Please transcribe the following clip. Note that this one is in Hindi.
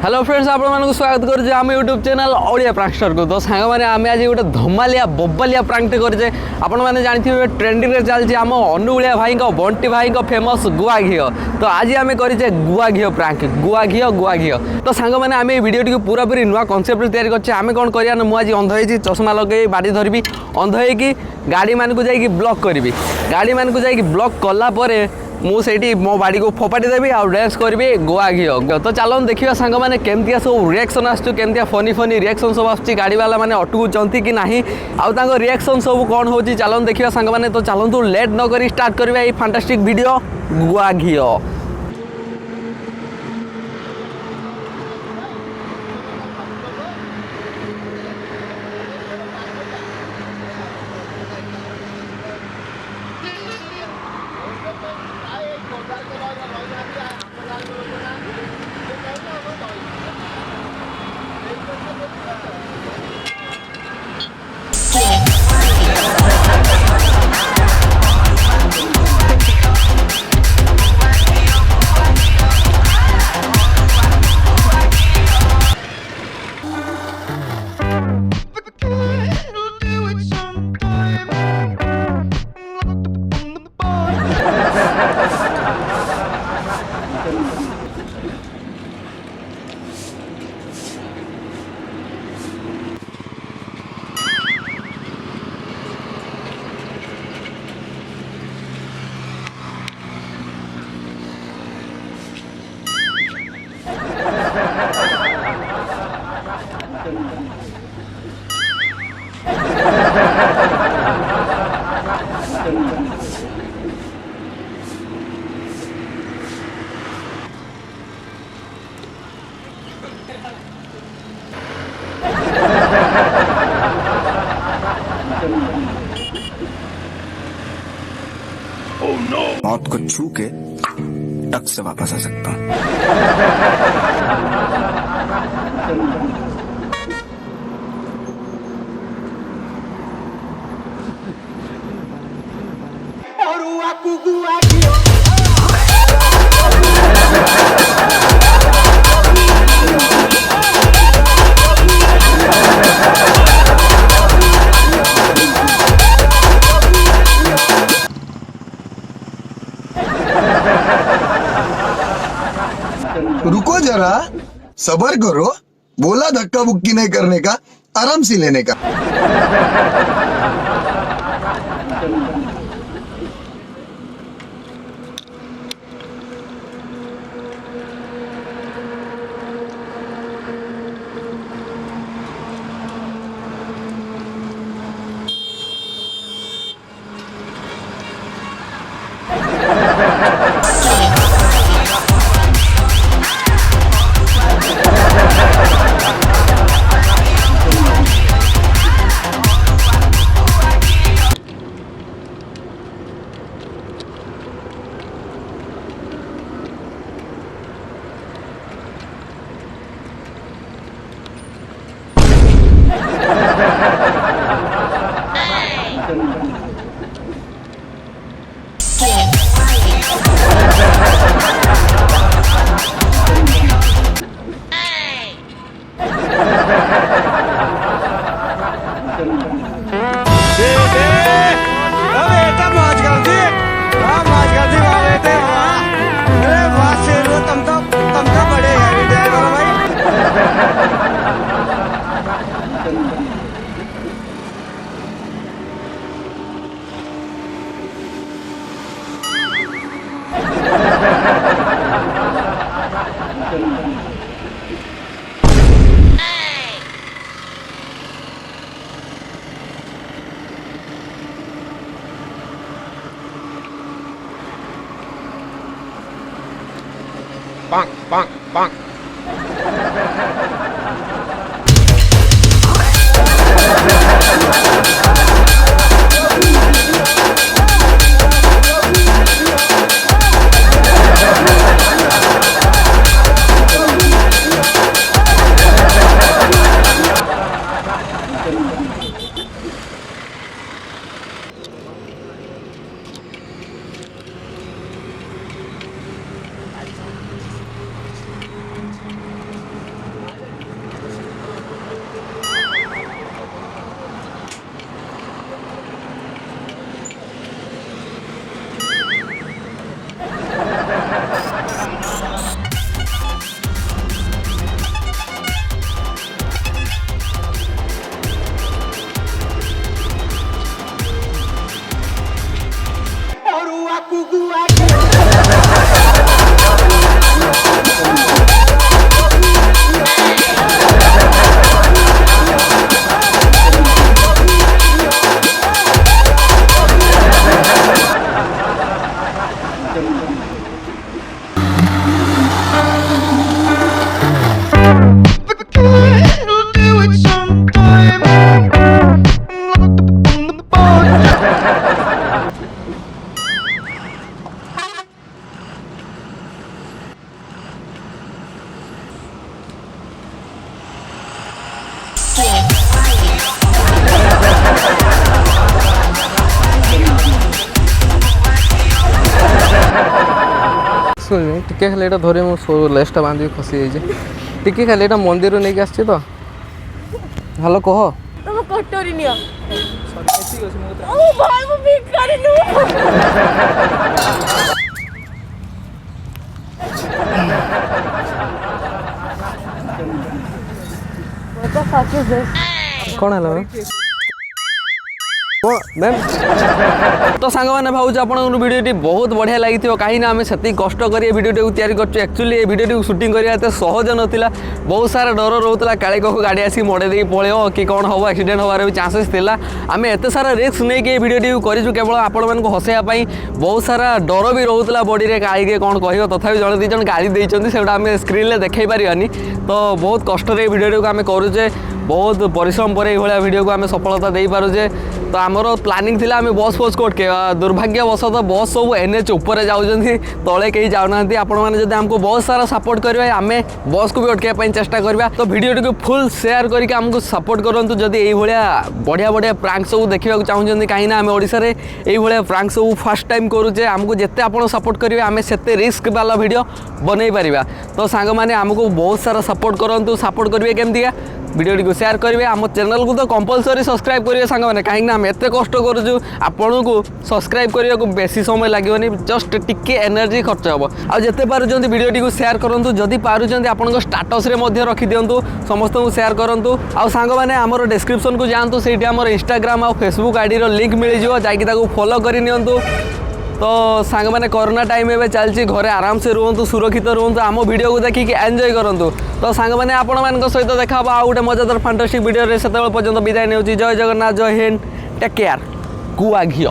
हेलो फ्रेंड्स, आप स्वागत कर आम यूट्यूब चैनल ओडिया प्रांक्स्टर को। तो सांग मैंने आम आज गोटे धमालिया बोबालिया प्रांकटे करे आपण मैंने जानते ट्रेंडिंग चलती आम अनुगुलिया भाई बंटी भाई फेमस गुआ घिओ। तो आज आम करे गुआ घिओ प्रांक, गुआ घिओ। तो सांग मैंने आम वीडियो पूरा पूरी नुआ कनसेप्ट तैयारी करछे। आम कौन करिया ना, मुझे अंध होई चश्मा लगे बाड़ी धरबी, अंध होई गाड़ी मान को जाइए ब्लॉक करी, गाड़ी मान को जाइए ब्लॉक कला मुझे मो बाड़ी को फोपाटी देवी आ डांस करी गुआ घिओ। तो चलो देखिए सांग मैंने केमतिया सब रिएक्शन आसुमिया फनी फनी रिएक्शन सब आसुच्ची, गाड़ी वाला मैंने अटकुचंती कि नहीं, आउ रिएक्शन सब कौन हो चलो देखिए सांग मैंने। तो चलतु लेट न करी स्टार्ट करवा ये फैंटास्टिक वीडियो गुआ घिओ। मौत को छू के टक से वापस आ सकता हूँ। रुको जरा, सबर करो। बोला धक्का बुक्की नहीं करने का, आराम से लेने का। bonk, bonk, bonk. Excuse me टिके खाली एटा धरे मो सो लेसटा बांधी खसी जाइए टिके खाली एटा मंदिर नहीं आसछि तो हेलो कह तुम कटोरी नियो ओ भाई मु भिखारी नु What the fuck is this? कौन है मैम तो सांग मैंने भावुँ आप भिडियोटी बहुत बढ़िया लगी कहीं आम से कष्ट कर भिडियोटी को तैयारी कर एक्चुअली ये भिडियोटी शूटिंग करवा एत सहज नाला बहुत सारा डर रोला काले कौ गाड़ी आसी मड़े दे पलैब कि कौन हम एक्सीडेंट होबार भी चांसेस थिला आम एत सारा रिस्क नहीं कि भिडियोटी करूँ केवल आपण मानक हसैवाई बहुत सारा डर भी रोला बॉडी में काई कौन कह तथापि जड़े दी जन गाड़ी देते से आम स्क्रीन में देखई पारानी तो बहुत कष्ट भिडियोटी को आम करुचे बहुत परिश्रम पर यह भिडियो को आम सफलता दे पारुचे तो आमर प्लानिंग थिला आम बस फस को अटके दुर्भाग्यवशतः बस सब NH ऊपर जाऊँगी तले कहीं जाऊना आपण मैंने जब आमको बहुत सारा सपोर्ट करेंगे आम बस को भी अटकाई चेष्टा करवा तो भिडियो को फुल शेयर करके आमको सपोर्ट करूँ जदि ये बढ़िया बढ़िया प्रांक सब देखा चाहते कहीं आम ओडिशा रे ये प्रांक सब फर्स्ट टाइम करुचे आमको जिते आप सपोर्ट करेंगे आम से रिस्क वाला भिडियो बनई पार तो सांग मैंने आमको बहुत सारा सपोर्ट करूँ सपोर्ट करेंगे केमती भिडियो को शेयर करेंगे आम चैनल को तो कंपलसरी सब्सक्राइब करेंगे सांग मैंने कहीं आम एत कष्ट करूँ आपन को सब्सक्राइब करने को बेसी समय लगे जस्ट टिके एनर्जी खर्च हम आते पार्टी भिडियो को शेयर करूँ जदि पार्टी आप स्टाटस रखी दिंतु समस्त को शेयर करूँ आउ सांग मैंने आमर डिस्क्रिप्शन को जातु से इंस्टाग्राम और फेसबुक आईडी लिंक मिल जाकि फॉलो करनी तो सांग मैंने कोरोना टाइम में चलती घरे आराम से रुहतु सुरक्षित रुहतु आम वीडियो को देखिए एंजॉय करूँ तो सांग मैंने आपण मान सहित देखा आउ गोटे मजादार फैंटास्टिक वीडियो से पर्यंत विदाय नहीं जय जगन्नाथ जय हिंद टेक केयर गुआ घिओ।